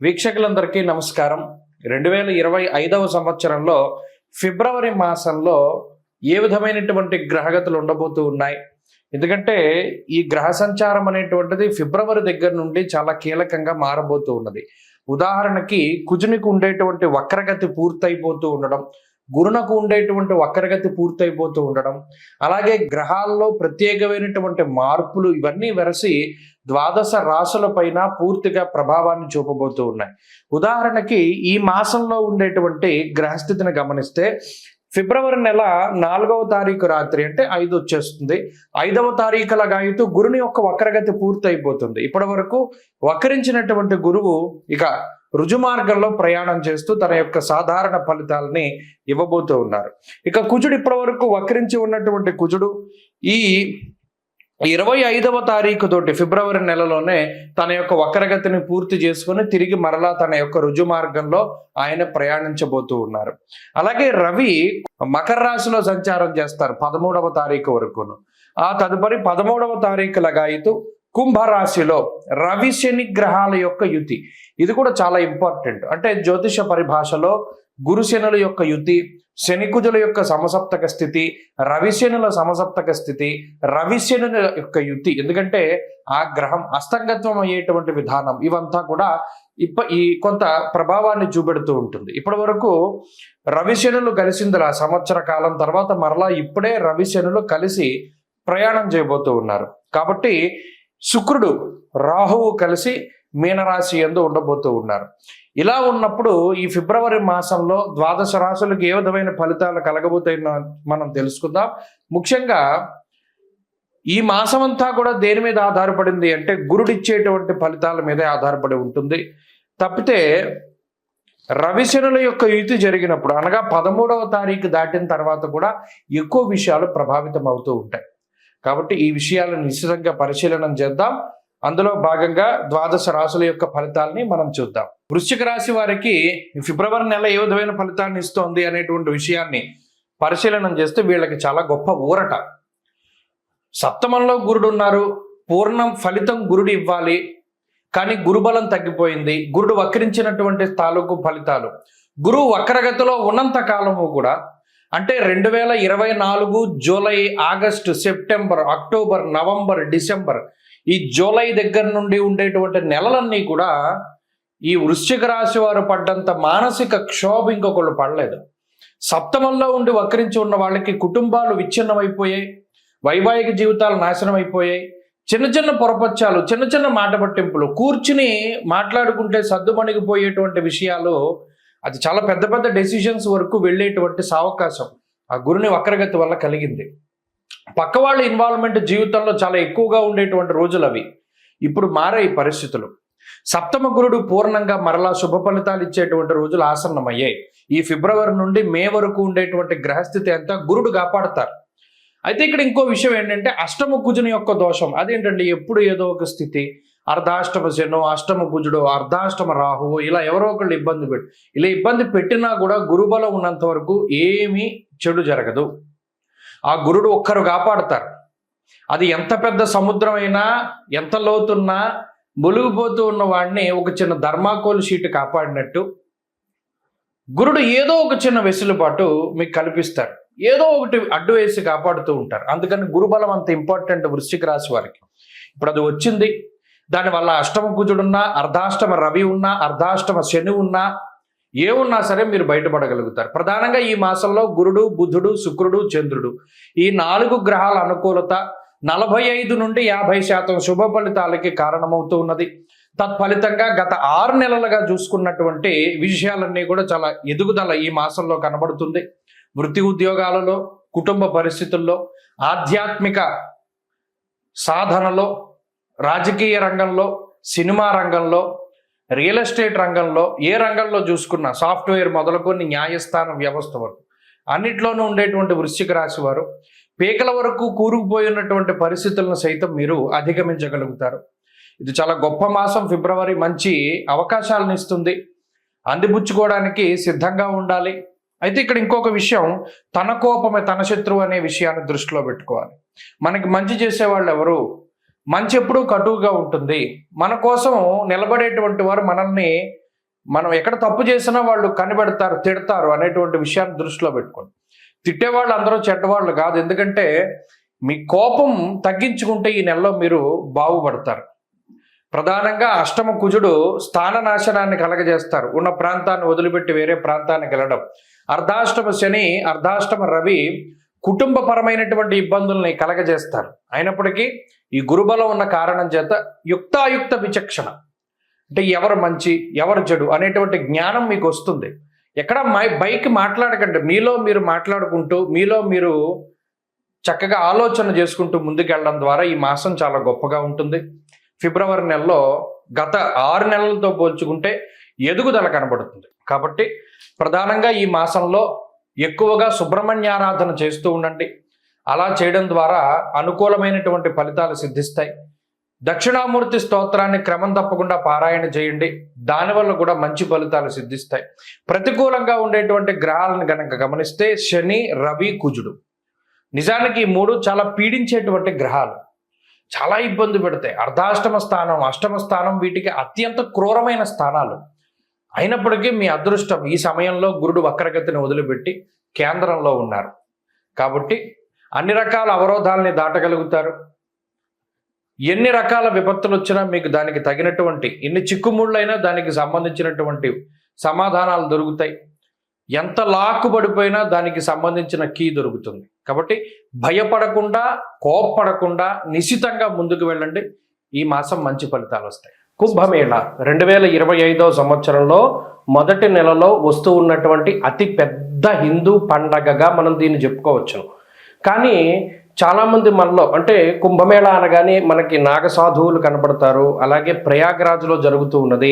వీక్షకులందరికీ నమస్కారం. 2025వ సంవత్సరంలో ఫిబ్రవరి మాసంలో ఏ విధమైనటువంటి గ్రహగతులు ఉండబోతూ ఉన్నాయి? ఎందుకంటే ఈ గ్రహ సంచారం అనేటువంటిది ఫిబ్రవరి దగ్గర నుండి చాలా కీలకంగా మారబోతూ ఉన్నది. ఉదాహరణకి కుజునికి ఉండేటువంటి వక్రగతి పూర్తయిపోతూ ఉండడం, గురునకు ఉండేటువంటి వక్రగతి పూర్తయిపోతూ ఉండడం, అలాగే గ్రహాల్లో ప్రత్యేకమైనటువంటి మార్పులు ఇవన్నీ వెరసి ద్వాదశ రాశుల పైన పూర్తిగా ప్రభావాన్ని చూపబోతూ ఉన్నాయి. ఉదాహరణకి ఈ మాసంలో ఉండేటువంటి గ్రహస్థితిని గమనిస్తే ఫిబ్రవరి నెల 4వ తారీఖు రాత్రి అంటే 5 వచ్చేస్తుంది. 5వ తారీఖుల గాయతూ గురుని యొక్క వక్రగతి పూర్తయిపోతుంది. ఇప్పటి వరకు వక్రించినటువంటి గురువు ఇక రుజుమార్గంలో ప్రయాణం చేస్తూ తన యొక్క సాధారణ ఫలితాలని ఇవ్వబోతూ ఉన్నారు. ఇక కుజుడు ఇప్పటి వరకు వక్రించి ఉన్నటువంటి కుజుడు ఈ 25వ తారీఖు తోటి ఫిబ్రవరి నెలలోనే తన యొక్క వక్రగతిని పూర్తి చేసుకుని తిరిగి మరలా తన యొక్క రుజు మార్గంలో ఆయన ప్రయాణించబోతూ ఉన్నారు. అలాగే రవి మకర రాశిలో సంచారం చేస్తారు 13వ తారీఖు వరకును. ఆ తదుపరి 13వ తారీఖు లగాయితూ కుంభరాశిలో రవి శని గ్రహాల యొక్క యుతి. ఇది కూడా చాలా ఇంపార్టెంట్. అంటే జ్యోతిష పరిభాషలో గురుశనుల యొక్క యుతి, శనికుజుల యొక్క సమసప్తక స్థితి, రవిశనుల సమసప్తక స్థితి, రవిశనుల యొక్క యుతి. ఎందుకంటే ఆ గ్రహం అస్తంగత్వం అయ్యేటువంటి విధానం ఇవంతా కూడా ఈ కొంత ప్రభావాన్ని చూపెడుతూ ఉంటుంది. ఇప్పటి వరకు రవిశనులు కలిసిందిలా సంవత్సర కాలం తర్వాత మరలా ఇప్పుడే రవిశనులు కలిసి ప్రయాణం చేయబోతూ ఉన్నారు. కాబట్టి శుక్రుడు రాహువు కలిసి మీనరాశి యందు ఉండబోతూ ఉన్నారు. ఇలా ఉన్నప్పుడు ఈ ఫిబ్రవరి మాసంలో ద్వాదశ రాశులకు ఏ విధమైన ఫలితాలు కలగబోతాయో మనం తెలుసుకుందాం. ముఖ్యంగా ఈ మాసం అంతా కూడా దేని మీద ఆధారపడింది అంటే గురుడిచ్చేటువంటి ఫలితాల మీదే ఆధారపడి ఉంటుంది. తప్పితే రవిశనుల యొక్క యుతి జరిగినప్పుడు అనగా 13వ తారీఖు దాటిన తర్వాత కూడా ఎక్కువ విషయాలు ప్రభావితం అవుతూ ఉంటాయి. కాబట్టి ఈ విషయాలను నిశ్చితంగా పరిశీలన చేద్దాం. అందులో భాగంగా ద్వాదశ రాశుల యొక్క ఫలితాలని మనం చూద్దాం. వృశ్చిక రాశి వారికి ఫిబ్రవరి నెల ఏ విధమైన ఫలితాన్ని ఇస్తోంది అనేటువంటి విషయాన్ని పరిశీలన చేస్తే వీళ్ళకి చాలా గొప్ప ఊరట. సప్తమంలో గురుడు ఉన్నారు, పూర్ణం ఫలితం గురుడు ఇవ్వాలి, కానీ గురుబలం తగ్గిపోయింది. గురుడు వక్రించినటువంటి తాలూకు ఫలితాలు గురువు వక్రగతిలో ఉన్నంత కాలము కూడా అంటే 2024 July, August, September, October, November, December ఈ జూలై దగ్గర నుండి ఉండేటువంటి నెలలన్నీ కూడా ఈ వృశ్చిక రాశి వారు పడ్డంత మానసిక క్షోభ ఇంకొకళ్ళు పడలేదు. సప్తమంలో ఉండి వక్రించి ఉన్న వాళ్ళకి కుటుంబాలు విచ్ఛిన్నమైపోయాయి, వైవాహిక జీవితాలు నాశనం అయిపోయాయి. చిన్న చిన్న పొరపచ్చాలు, చిన్న చిన్న మాట పట్టింపులు, కూర్చుని మాట్లాడుకుంటే సద్దుమణిగిపోయేటువంటి విషయాలు, అది చాలా పెద్ద పెద్ద డెసిషన్స్ వరకు వెళ్ళేటువంటి సావకాశం ఆ గురుని వక్రగతి వల్ల కలిగింది. పక్క వాళ్ళ ఇన్వాల్వ్మెంట్ జీవితంలో చాలా ఎక్కువగా ఉండేటువంటి రోజులు అవి. ఇప్పుడు మారే ఈ పరిస్థితులు. సప్తమ గురుడు పూర్ణంగా మరలా శుభ ఫలితాలు ఇచ్చేటువంటి రోజులు ఆసన్నమయ్యాయి. ఈ ఫిబ్రవరి నుండి మే వరకు ఉండేటువంటి గ్రహస్థితి అంతా గురుడు కాపాడతారు. అయితే ఇక్కడ ఇంకో విషయం ఏంటంటే అష్టమ కుజుని యొక్క దోషం. అదేంటంటే ఎప్పుడు ఏదో ఒక స్థితి, అర్ధాష్టమ శను, అష్టమ కుజుడు, అర్ధాష్టమ రాహువు, ఇలా ఎవరో ఒకళ్ళు ఇలా ఇబ్బంది పెట్టినా కూడా గురుబలం ఉన్నంత వరకు ఏమీ చెడు జరగదు. ఆ గురుడు ఒక్కరు కాపాడతారు. అది ఎంత పెద్ద సముద్రం అయినా, ఎంత లోతున్నా మునిగిపోతూ ఉన్న వాడిని ఒక చిన్న ధర్మాకోల్ షీట్ కాపాడినట్టు గురుడు ఏదో ఒక చిన్న వెసులుబాటు మీకు కల్పిస్తారు, ఏదో ఒకటి అడ్డు వేసి కాపాడుతూ ఉంటారు. అందుకని గురుబలం అంత ఇంపార్టెంట్ వృశ్చిక రాశి వారికి. ఇప్పుడు అది వచ్చింది. దానివల్ల అష్టమ కుజుడున్నా, అర్ధాష్టమ రవి ఉన్నా, అర్ధాష్టమ శని ఉన్నా, ఏ ఉన్నా సరే మీరు బయటపడగలుగుతారు. ప్రధానంగా ఈ మాసంలో గురుడు, బుధుడు, శుక్రుడు, చంద్రుడు ఈ 4 గ్రహాల అనుకూలత 45 నుండి 50% శుభ ఫలితాలకి కారణమవుతూ ఉన్నది. తత్ఫలితంగా గత 6 నెలలుగా చూసుకున్నటువంటి విషయాలన్నీ కూడా చాలా ఎదుగుదల ఈ మాసంలో కనబడుతుంది. వృత్తి ఉద్యోగాలలో, కుటుంబ పరిస్థితుల్లో, ఆధ్యాత్మిక సాధనలో, రాజకీయ రంగంలో, సినిమా రంగంలో, రియల్ ఎస్టేట్ రంగంలో, ఏ రంగంలో చూసుకున్నా, సాఫ్ట్వేర్ మొదలుకొని న్యాయస్థాన వ్యవస్థ వరకు అన్నిట్లోనూ ఉండేటువంటి వృశ్చిక రాశి వారు పీకల వరకు కూరుకుపోయి ఉన్నటువంటి పరిస్థితులను సైతం మీరు అధిగమించగలుగుతారు. ఇది చాలా గొప్ప మాసం. ఫిబ్రవరి మంచి అవకాశాలను ఇస్తుంది. అందిపుచ్చుకోవడానికి సిద్ధంగా ఉండాలి. అయితే ఇక్కడ ఇంకొక విషయం, తన కోపమే తన శత్రువు అనే విషయాన్ని దృష్టిలో పెట్టుకోవాలి. మనకి మంచి చేసేవాళ్ళు ఎవరు? మంచి ఎప్పుడూ కటువుగా ఉంటుంది. మన కోసం నిలబడేటువంటి వారు మనల్ని మనం ఎక్కడ తప్పు చేసినా వాళ్ళు కనిపెడతారు, తిడతారు అనేటువంటి విషయాన్ని దృష్టిలో పెట్టుకోండి. తిట్టేవాళ్ళు అందరూ చెడ్డవాళ్ళు కాదు. ఎందుకంటే మీ కోపం తగ్గించుకుంటే ఈ నెలలో మీరు బాగుపడతారు. ప్రధానంగా అష్టమ కుజుడు స్థాన నాశనాన్ని కలగజేస్తారు. ఉన్న ప్రాంతాన్ని వదిలిపెట్టి వేరే ప్రాంతానికి వెళ్ళడం. అర్ధాష్టమ శని, అర్ధాష్టమ రవి కుటుంబపరమైనటువంటి ఇబ్బందుల్ని కలగజేస్తారు. అయినప్పటికీ ఈ గురుబలం ఉన్న కారణం చేత యుక్తాయుక్త విచక్షణ, అంటే ఎవరు మంచి ఎవరు చెడు అనేటువంటి జ్ఞానం మీకు వస్తుంది. ఎక్కడ బైక్ మాట్లాడకండి, మీలో మీరు మాట్లాడుకుంటూ మీలో మీరు చక్కగా ఆలోచన చేసుకుంటూ ముందుకెళ్ళడం ద్వారా ఈ మాసం చాలా గొప్పగా ఉంటుంది. ఫిబ్రవరి నెలలో గత 6 నెలలతో పోల్చుకుంటే ఎదుగుదల కనబడుతుంది. కాబట్టి ప్రధానంగా ఈ మాసంలో ఎక్కువగా సుబ్రహ్మణ్యారాధన చేస్తూ ఉండండి. అలా చేయడం ద్వారా అనుకూలమైనటువంటి ఫలితాలు సిద్ధిస్తాయి. దక్షిణామూర్తి స్తోత్రాన్ని క్రమం తప్పకుండా పారాయణ చేయండి. దానివల్ల కూడా మంచి ఫలితాలు సిద్ధిస్తాయి. ప్రతికూలంగా ఉండేటువంటి గ్రహాలను కనుక గమనిస్తే శని, రవి, కుజుడు, నిజానికి ఈ 3 చాలా పీడించేటువంటి గ్రహాలు, చాలా ఇబ్బంది పెడతాయి. అర్ధాష్టమ స్థానం, అష్టమ స్థానం వీటికి అత్యంత క్రూరమైన స్థానాలు. అయినప్పటికీ మీ అదృష్టం ఈ సమయంలో గురుడు వక్రగతిని వదిలిపెట్టి కేంద్రంలో ఉన్నారు. కాబట్టి అన్ని రకాల అవరోధాలని దాటగలుగుతారు. ఎన్ని రకాల విపత్తులు వచ్చినా మీకు దానికి తగినటువంటి, ఎన్ని చిక్కుముళ్ళైనా దానికి సంబంధించినటువంటి సమాధానాలు దొరుకుతాయి. ఎంత లాక్కుబడిపోయినా దానికి సంబంధించిన కీ దొరుకుతుంది. కాబట్టి భయపడకుండా, కోప్పడకుండా నిశితంగా ముందుకు వెళ్ళండి. ఈ మాసం మంచి ఫలితాలు వస్తాయి. కుంభమేళ 2025వ సంవత్సరంలో మొదటి నెలలో వస్తూ ఉన్నటువంటి అతి పెద్ద హిందూ పండగగా మనం దీన్ని చెప్పుకోవచ్చును. కానీ చాలామంది మనలో, అంటే కుంభమేళ అనగానే మనకి నాగసాధువులు కనబడతారు. అలాగే ప్రయాగరాజ్లో జరుగుతూ ఉన్నది,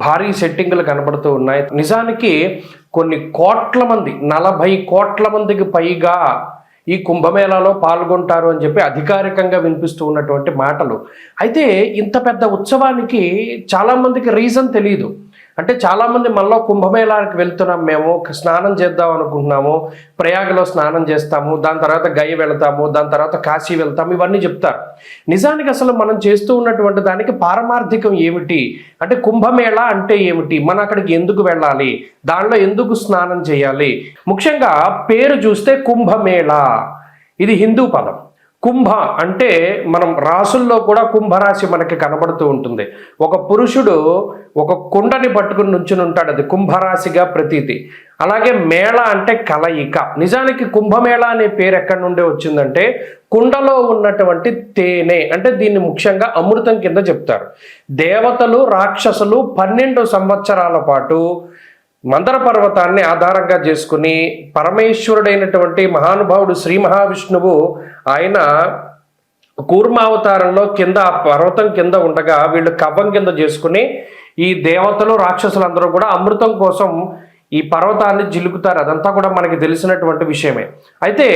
భారీ సెట్టింగులు కనబడుతూ ఉన్నాయి. నిజానికి కొన్ని కోట్ల మంది, 40 కోట్ల మందికి పైగా ఈ కుంభమేళాలో పాల్గొంటారు అని చెప్పి అధికారికంగా వినిపిస్తూ ఉన్నటువంటి మాటలు. అయితే ఇంత పెద్ద ఉత్సవానికి చాలామందికి రీజన్ తెలియదు. అంటే చాలామంది మనలో కుంభమేళానికి వెళ్తున్నాం, మేము స్నానం చేద్దాం అనుకుంటున్నాము, ప్రయాగలో స్నానం చేస్తాము, దాని తర్వాత గయ వెళతాము, దాని తర్వాత కాశీ వెళ్తాము, ఇవన్నీ చెప్తారు. నిజానికి అసలు మనం చేస్తూ ఉన్నటువంటి దానికి పారమార్థికం ఏమిటి, అంటే కుంభమేళ అంటే ఏమిటి, మనం అక్కడికి ఎందుకు వెళ్ళాలి, దానిలో ఎందుకు స్నానం చేయాలి. ముఖ్యంగా పేరు చూస్తే కుంభమేళ, ఇది హిందూ పదం. కుంభ అంటే మనం రాసుల్లో కూడా కుంభరాశి మనకి కనబడుతూ ఉంటుంది. ఒక పురుషుడు ఒక కుండని పట్టుకుని నుంచుని ఉంటాడు, అది కుంభరాశిగా ప్రతీతి. అలాగే మేళ అంటే కలయిక. నిజానికి కుంభమేళ అనే పేరు ఎక్కడి నుండి వచ్చిందంటే కుండలో ఉన్నటువంటి తేనె, అంటే దీన్ని ముఖ్యంగా అమృతం కింద చెప్తారు. దేవతలు, రాక్షసులు 12 సంవత్సరాల పాటు మందర పర్వతాన్ని ఆధారంగా చేసుకుని పరమేశ్వరుడైనటువంటి మహానుభావుడు శ్రీ మహావిష్ణువు ఆయన కూర్మావతారంలో కింద ఆ పర్వతం కింద ఉండగా వీళ్ళు కవ్వం కింద చేసుకుని ఈ దేవతలు, రాక్షసులందరూ కూడా అమృతం కోసం ఈ పర్వతాన్ని జిలుకుతారు. అదంతా కూడా మనకి తెలిసినటువంటి విషయమే. అయితే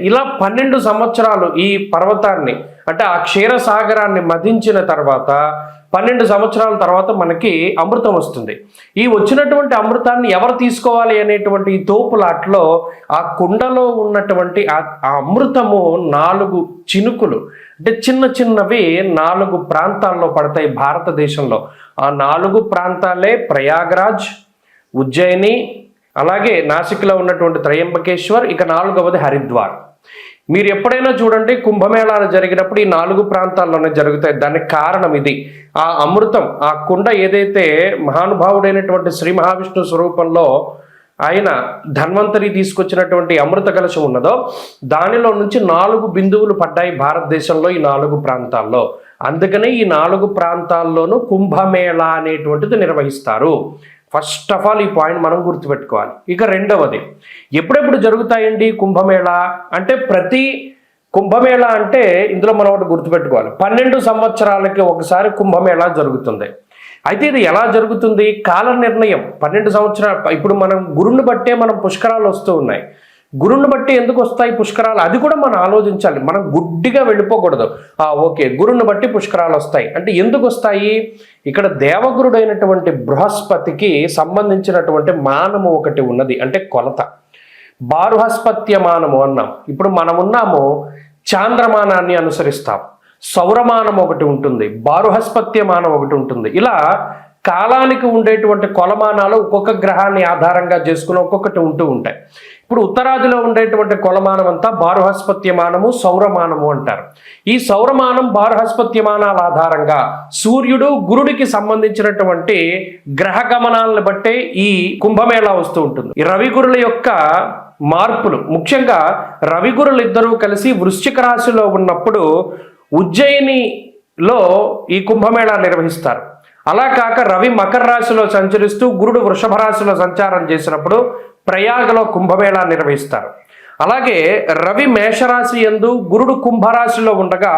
ఇలా 12 సంవత్సరాలు ఈ పర్వతాన్ని, అంటే ఆ క్షీరసాగరాన్ని మధించిన తర్వాత 12 సంవత్సరాల తర్వాత మనకి అమృతం వస్తుంది. ఈ వచ్చినటువంటి అమృతాన్ని ఎవరు తీసుకోవాలి అనేటువంటి ఈ తోపులాట్లో ఆ కుండలో ఉన్నటువంటి ఆ అమృతము 4 చినుకులు, అంటే చిన్న చిన్నవి 4 ప్రాంతాల్లో పడతాయి భారతదేశంలో. ఆ 4 ప్రాంతాలే ప్రయాగరాజ్, ఉజ్జయిని, అలాగే నాసిక్లో ఉన్నటువంటి త్రయంబకేశ్వర్, ఇక 4వది హరిద్వార్. మీరు ఎప్పుడైనా చూడండి కుంభమేళాలు జరిగినప్పుడు ఈ 4 ప్రాంతాల్లోనే జరుగుతాయి. దానికి కారణం ఇది. ఆ అమృతం, ఆ కుండ ఏదైతే మహానుభావుడైనటువంటి శ్రీ మహావిష్ణు స్వరూపంలో ఆయన ధన్వంతరి తీసుకొచ్చినటువంటి అమృత కలశం ఉన్నదో దానిలో నుంచి 4 బిందువులు పడ్డాయి భారతదేశంలో ఈ 4 ప్రాంతాల్లో. అందుకనే ఈ 4 ప్రాంతాల్లోనూ కుంభమేళా అనేటువంటిది నిర్వహిస్తారు. ఫస్ట్ ఆఫ్ ఆల్ ఈ పాయింట్ మనం గుర్తుపెట్టుకోవాలి. ఇక రెండవది, ఎప్పుడెప్పుడు జరుగుతాయండి కుంభమేళా అంటే, ప్రతి కుంభమేళా అంటే ఇందులో మనం ఒకటి గుర్తుపెట్టుకోవాలి, 12 సంవత్సరాలకి ఒకసారి కుంభమేళా జరుగుతుంది. అయితే ఇది ఎలా జరుగుతుంది, కాల నిర్ణయం 12 సంవత్సరాలు. ఇప్పుడు మనం గురుని బట్టే మనం పుష్కరాలు వస్తూ ఉన్నాయి. గురుని బట్టి ఎందుకు వస్తాయి పుష్కరాలు, అది కూడా మనం ఆలోచించాలి. మనం గుడ్డిగా వెళ్ళిపోకూడదు. ఓకే, గురుని బట్టి పుష్కరాలు వస్తాయి అంటే ఎందుకు వస్తాయి, ఇక్కడ దేవగురుడైనటువంటి బృహస్పతికి సంబంధించినటువంటి మానము ఒకటి ఉన్నది, అంటే కొలత. బారుహస్పత్య మానము అన్నాం. ఇప్పుడు మనం ఉన్నాము చాంద్రమానాన్ని అనుసరిస్తాం. సౌరమానం ఒకటి ఉంటుంది, బారుహస్పత్య మానం ఒకటి ఉంటుంది. ఇలా కాలానికి ఉండేటువంటి కొలమానాలు ఒక్కొక్క గ్రహాన్ని ఆధారంగా చేసుకుని ఒక్కొక్కటి ఉంటూ ఉంటాయి. ఇప్పుడు ఉత్తరాదిలో ఉండేటువంటి కొలమానం అంతా బారుహస్పత్యమానము, సౌరమానము అంటారు. ఈ సౌరమానం, బారుహస్పత్యమానాల ఆధారంగా సూర్యుడు, గురుడికి సంబంధించినటువంటి గ్రహ గమనాలను బట్టే ఈ కుంభమేళా వస్తూ ఉంటుంది. ఈ రవి గురుల యొక్క మార్పులు, ముఖ్యంగా రవి గురులు ఇద్దరూ కలిసి వృశ్చిక రాశిలో ఉన్నప్పుడు ఉజ్జయినిలో ఈ కుంభమేళా నిర్వహిస్తారు. అలా కాక రవి మకర రాశిలో సంచరిస్తూ గురుడు వృషభ రాశిలో సంచారం చేసినప్పుడు ప్రయాగలో కుంభమేళా నిర్వహిస్తారు. అలాగే రవి మేషరాశి యందు, గురుడు కుంభరాశిలో ఉండగా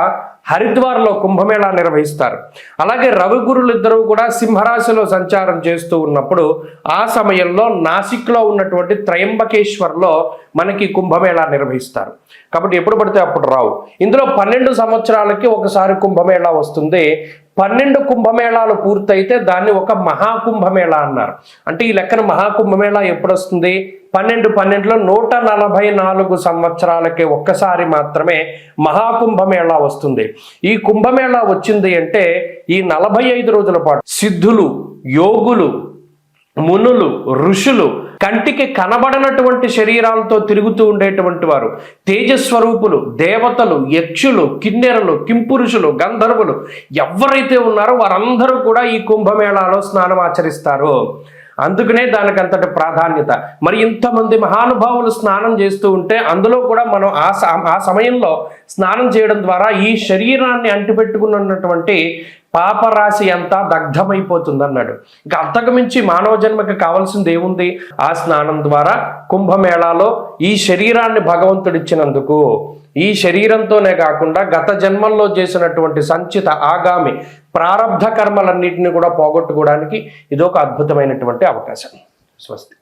హరిద్వార్లో కుంభమేళా నిర్వహిస్తారు. అలాగే రవి గురులు ఇద్దరు కూడా సింహరాశిలో సంచారం చేస్తూ ఉన్నప్పుడు ఆ సమయంలో నాసిక్లో ఉన్నటువంటి త్రయంబకేశ్వర్లో మనకి కుంభమేళా నిర్వహిస్తారు. కాబట్టి ఎప్పుడు పడితే అప్పుడు రావు. ఇందులో 12 సంవత్సరాలకి ఒకసారి కుంభమేళా వస్తుంది. 12 కుంభమేళాలు పూర్తయితే దాన్ని ఒక మహాకుంభమేళా అన్నారు. అంటే ఈ లెక్కన మహాకుంభమేళా ఎప్పుడు వస్తుంది? 12లో 144 సంవత్సరాలకి ఒక్కసారి మాత్రమే మహాకుంభమేళా వస్తుంది. ఈ కుంభమేళా వచ్చింది అంటే ఈ 45 రోజుల పాటు సిద్ధులు, యోగులు, మునులు, ఋషులు, కంటికి కనబడనటువంటి శరీరాలతో తిరుగుతూ ఉండేటువంటి వారు, తేజస్వరూపులు, దేవతలు, యక్షులు, కిన్నెరలు, కింపురుషులు, గంధర్వులు ఎవరైతే ఉన్నారో వారందరూ కూడా ఈ కుంభమేళాలో స్నానం ఆచరిస్తారు. అందుకనే దానికి అంతటి ప్రాధాన్యత. మరి ఇంతమంది మహానుభావులు స్నానం చేస్తూ ఉంటే అందులో కూడా మనం ఆ సమయంలో స్నానం చేయడం ద్వారా ఈ శరీరాన్ని అంటిపెట్టుకున్నటువంటి పాపరాశి అంతా దగ్ధమైపోతుంది అన్నాడు. ఇంకా అంతకుమించి మానవ జన్మకి కావాల్సింది ఏముంది? ఆ స్నానం ద్వారా కుంభమేళాలో ఈ శరీరాన్ని భగవంతుడిచ్చినందుకు, ఈ శరీరంతోనే కాకుండా గత జన్మల్లో చేసినటువంటి సంచిత ఆగామి ప్రారబ్ధ కర్మలన్నింటినీ కూడా పోగొట్టుకోవడానికి ఇదొక అద్భుతమైనటువంటి అవకాశం. స్వస్తి.